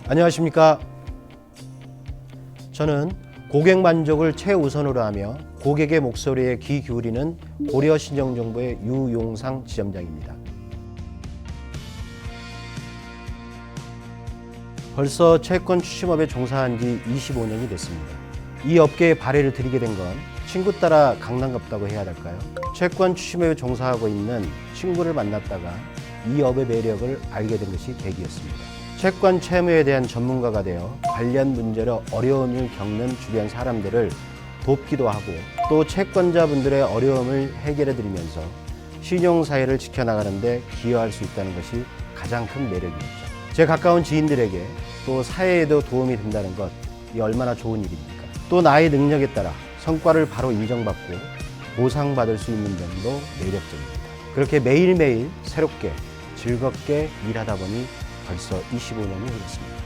안녕하십니까. 저는 고객 만족을 최우선으로 하며 고객의 목소리에 귀 기울이는 고려신영정보의 유용상 지점장입니다. 벌써 채권 추심업에 종사한 지 25년이 됐습니다. 이 업계에 발해를 들이게 된 건 친구 따라 강남 갔다고 해야 할까요? 채권 추심업에 종사하고 있는 친구를 만났다가 이 업의 매력을 알게 된 것이 계기였습니다. 채권 채무에 대한 전문가가 되어 관련 문제로 어려움을 겪는 주변 사람들을 돕기도 하고 또 채권자분들의 어려움을 해결해 드리면서 신용사회를 지켜나가는 데 기여할 수 있다는 것이 가장 큰 매력이었죠. 제 가까운 지인들에게 또 사회에도 도움이 된다는 것, 이 얼마나 좋은 일입니까? 또 나의 능력에 따라 성과를 바로 인정받고 보상받을 수 있는 점도 매력적입니다. 그렇게 매일매일 새롭게 즐겁게 일하다 보니 벌써 25년이 흘렀습니다.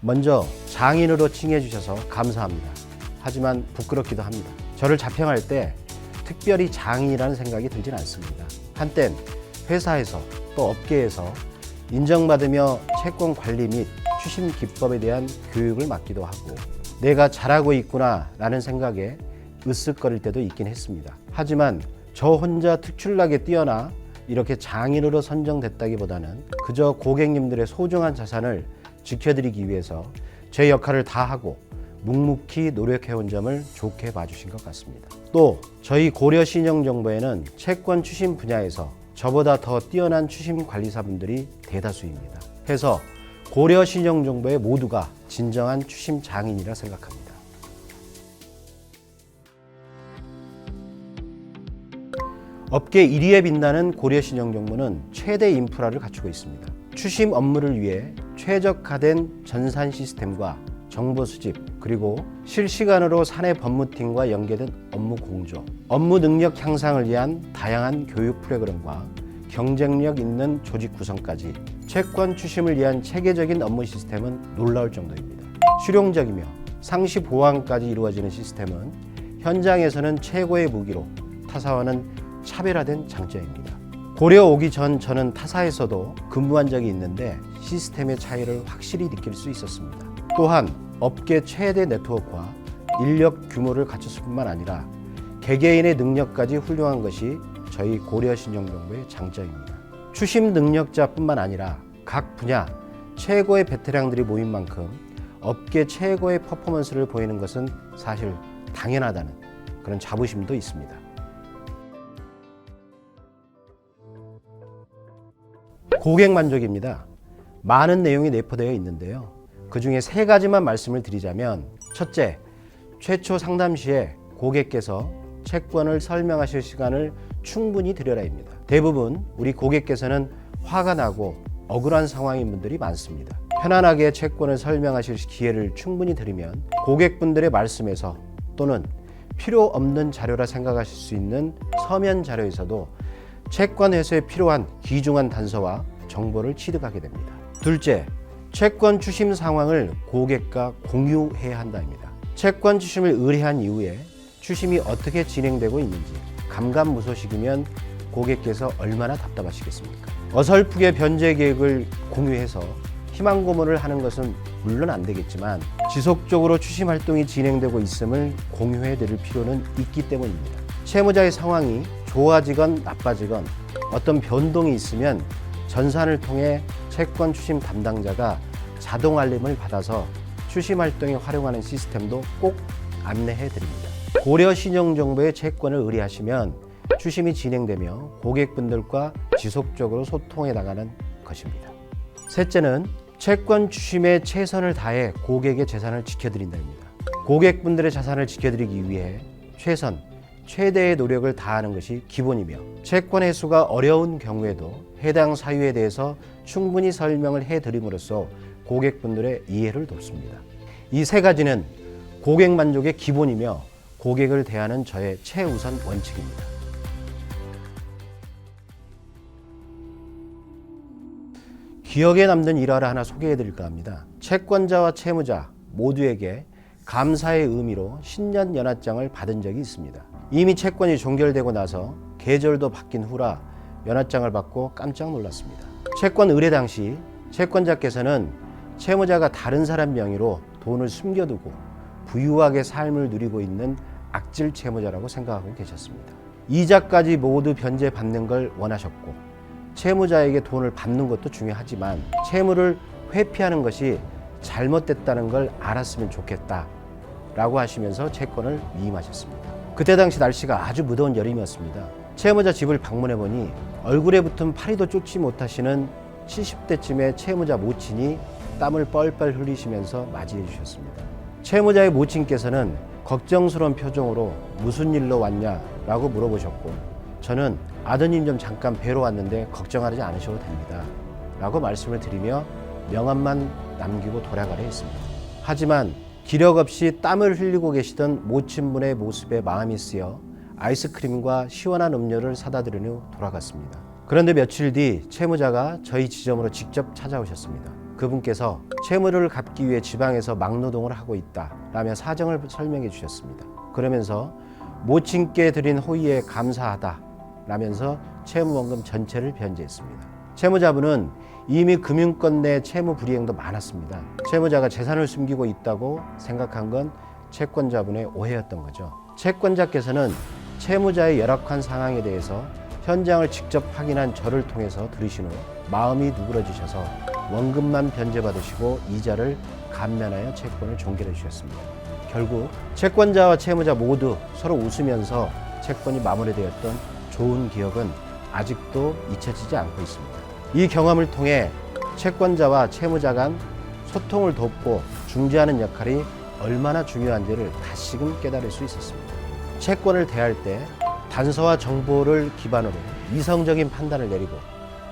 먼저 장인으로 칭해주셔서 감사합니다. 하지만 부끄럽기도 합니다. 저를 자평할 때 특별히 장인이라는 생각이 들진 않습니다. 한땐 회사에서 또 업계에서 인정받으며 채권 관리 및 추심 기법에 대한 교육을 맡기도 하고 내가 잘하고 있구나 라는 생각에 으쓱거릴 때도 있긴 했습니다. 하지만 저 혼자 특출나게 뛰어나 이렇게 장인으로 선정됐다기보다는 그저 고객님들의 소중한 자산을 지켜드리기 위해서 제 역할을 다하고 묵묵히 노력해온 점을 좋게 봐주신 것 같습니다. 또 저희 고려신영정보에는 채권 추심 분야에서 저보다 더 뛰어난 추심 관리사분들이 대다수입니다. 해서 고려신영정보의 모두가 진정한 추심 장인이라 생각합니다. 업계 1위에 빛나는 고려신영정보는 최대 인프라를 갖추고 있습니다. 추심 업무를 위해 최적화된 전산 시스템과 정보 수집, 그리고 실시간으로 사내 법무팀과 연계된 업무 공조, 업무 능력 향상을 위한 다양한 교육 프로그램과 경쟁력 있는 조직 구성까지 채권 추심을 위한 체계적인 업무 시스템은 놀라울 정도입니다. 실용적이며 상시 보완까지 이루어지는 시스템은 현장에서는 최고의 무기로 타사와는 차별화된 장점입니다. 고려 오기 전 저는 타사에서도 근무한 적이 있는데 시스템의 차이를 확실히 느낄 수 있었습니다. 또한 업계 최대 네트워크와 인력 규모를 갖췄을 뿐만 아니라 개개인의 능력까지 훌륭한 것이 저희 고려신영정보의 장점입니다. 추심 능력자뿐만 아니라 각 분야 최고의 베테랑들이 모인 만큼 업계 최고의 퍼포먼스를 보이는 것은 사실 당연하다는 그런 자부심도 있습니다. 고객 만족입니다. 많은 내용이 내포되어 있는데요. 그 중에 3가지만 말씀을 드리자면, 첫째, 최초 상담 시에 고객께서 채권을 설명하실 시간을 충분히 드려라입니다. 대부분 우리 고객께서는 화가 나고 억울한 상황인 분들이 많습니다. 편안하게 채권을 설명하실 기회를 충분히 드리면 고객분들의 말씀에서 또는 필요 없는 자료라 생각하실 수 있는 서면 자료에서도 채권 회수에 필요한 귀중한 단서와 정보를 취득하게 됩니다. 둘째, 채권 추심 상황을 고객과 공유해야 한다입니다. 채권 추심을 의뢰한 이후에 추심이 어떻게 진행되고 있는지 감감무소식이면 고객께서 얼마나 답답하시겠습니까? 어설프게 변제 계획을 공유해서 희망 고문을 하는 것은 물론 안 되겠지만 지속적으로 추심 활동이 진행되고 있음을 공유해 드릴 필요는 있기 때문입니다. 채무자의 상황이 좋아지건 나빠지건 어떤 변동이 있으면 전산을 통해 채권 추심 담당자가 자동 알림을 받아서 추심 활동에 활용하는 시스템도 꼭 안내해 드립니다. 고려신영정보의 채권을 의뢰하시면 추심이 진행되며 고객분들과 지속적으로 소통해 나가는 것입니다. 셋째는 채권 추심에 최선을 다해 고객의 재산을 지켜드린다입니다. 고객분들의 자산을 지켜드리기 위해 최대의 노력을 다하는 것이 기본이며 채권 회수가 어려운 경우에도 해당 사유에 대해서 충분히 설명을 해드림으로써 고객분들의 이해를 돕습니다. 이 3가지는 고객 만족의 기본이며 고객을 대하는 저의 최우선 원칙입니다. 기억에 남는 일화를 하나 소개해 드릴까 합니다. 채권자와 채무자 모두에게 감사의 의미로 신년 연합장을 받은 적이 있습니다. 이미 채권이 종결되고 나서 계절도 바뀐 후라 연합장을 받고 깜짝 놀랐습니다. 채권 의뢰 당시 채권자께서는 채무자가 다른 사람 명의로 돈을 숨겨두고 부유하게 삶을 누리고 있는 악질 채무자라고 생각하고 계셨습니다. 이자까지 모두 변제받는 걸 원하셨고 채무자에게 돈을 받는 것도 중요하지만 채무를 회피하는 것이 잘못됐다는 걸 알았으면 좋겠다라고 하시면서 채권을 위임하셨습니다. 그때 당시 날씨가 아주 무더운 여름이었습니다. 채무자 집을 방문해 보니 얼굴에 붙은 파리도 쫓지 못하시는 70대쯤의 채무자 모친이 땀을 뻘뻘 흘리시면서 맞이해 주셨습니다. 채무자의 모친께서는 걱정스러운 표정으로 무슨 일로 왔냐라고 물어보셨고 저는 아드님 좀 잠깐 뵈러 왔는데 걱정하지 않으셔도 됩니다 라고 말씀을 드리며 명함만 남기고 돌아가려 했습니다. 하지만 기력 없이 땀을 흘리고 계시던 모친분의 모습에 마음이 쓰여 아이스크림과 시원한 음료를 사다 드린 후 돌아갔습니다. 그런데 며칠 뒤 채무자가 저희 지점으로 직접 찾아오셨습니다. 그분께서 채무를 갚기 위해 지방에서 막노동을 하고 있다라며 사정을 설명해 주셨습니다. 그러면서 모친께 드린 호의에 감사하다라면서 채무원금 전체를 변제했습니다. 채무자분은 이미 금융권 내 채무 불이행도 많았습니다. 채무자가 재산을 숨기고 있다고 생각한 건 채권자분의 오해였던 거죠. 채권자께서는 채무자의 열악한 상황에 대해서 현장을 직접 확인한 저를 통해서 들으신 후 마음이 누그러지셔서 원금만 변제받으시고 이자를 감면하여 채권을 종결해 주셨습니다. 결국 채권자와 채무자 모두 서로 웃으면서 채권이 마무리되었던 좋은 기억은 아직도 잊혀지지 않고 있습니다. 이 경험을 통해 채권자와 채무자 간 소통을 돕고 중재하는 역할이 얼마나 중요한지를 다시금 깨달을 수 있었습니다. 채권을 대할 때 단서와 정보를 기반으로 이성적인 판단을 내리고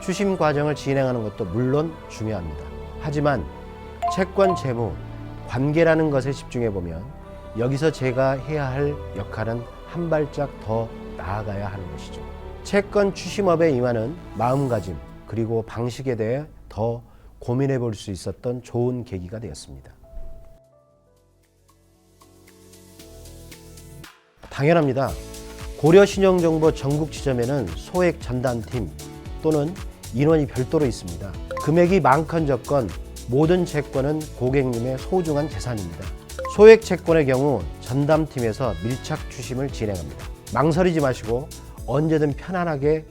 추심 과정을 진행하는 것도 물론 중요합니다. 하지만 채권, 채무, 관계라는 것에 집중해 보면 여기서 제가 해야 할 역할은 한 발짝 더 나아가야 하는 것이죠. 채권 추심업에 임하는 마음가짐 그리고 방식에 대해 더 고민해 볼 수 있었던 좋은 계기가 되었습니다. 당연합니다. 고려신용정보 전국 지점에는 소액 전담팀 또는 인원이 별도로 있습니다. 금액이 많건적건 모든 채권은 고객님의 소중한 재산입니다. 소액 채권의 경우 전담팀에서 밀착 추심을 진행합니다. 망설이지 마시고 언제든 편안하게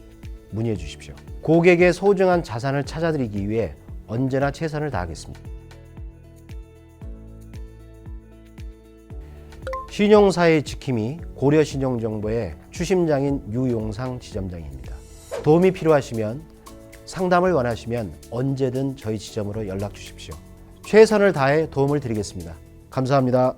문의해 주십시오. 고객의 소중한 자산을 찾아드리기 위해 언제나 최선을 다하겠습니다. 신용사의 지킴이 고려신용정보의 추심장인 유용상 지점장입니다. 도움이 필요하시면 상담을 원하시면 언제든 저희 지점으로 연락 주십시오. 최선을 다해 도움을 드리겠습니다. 감사합니다.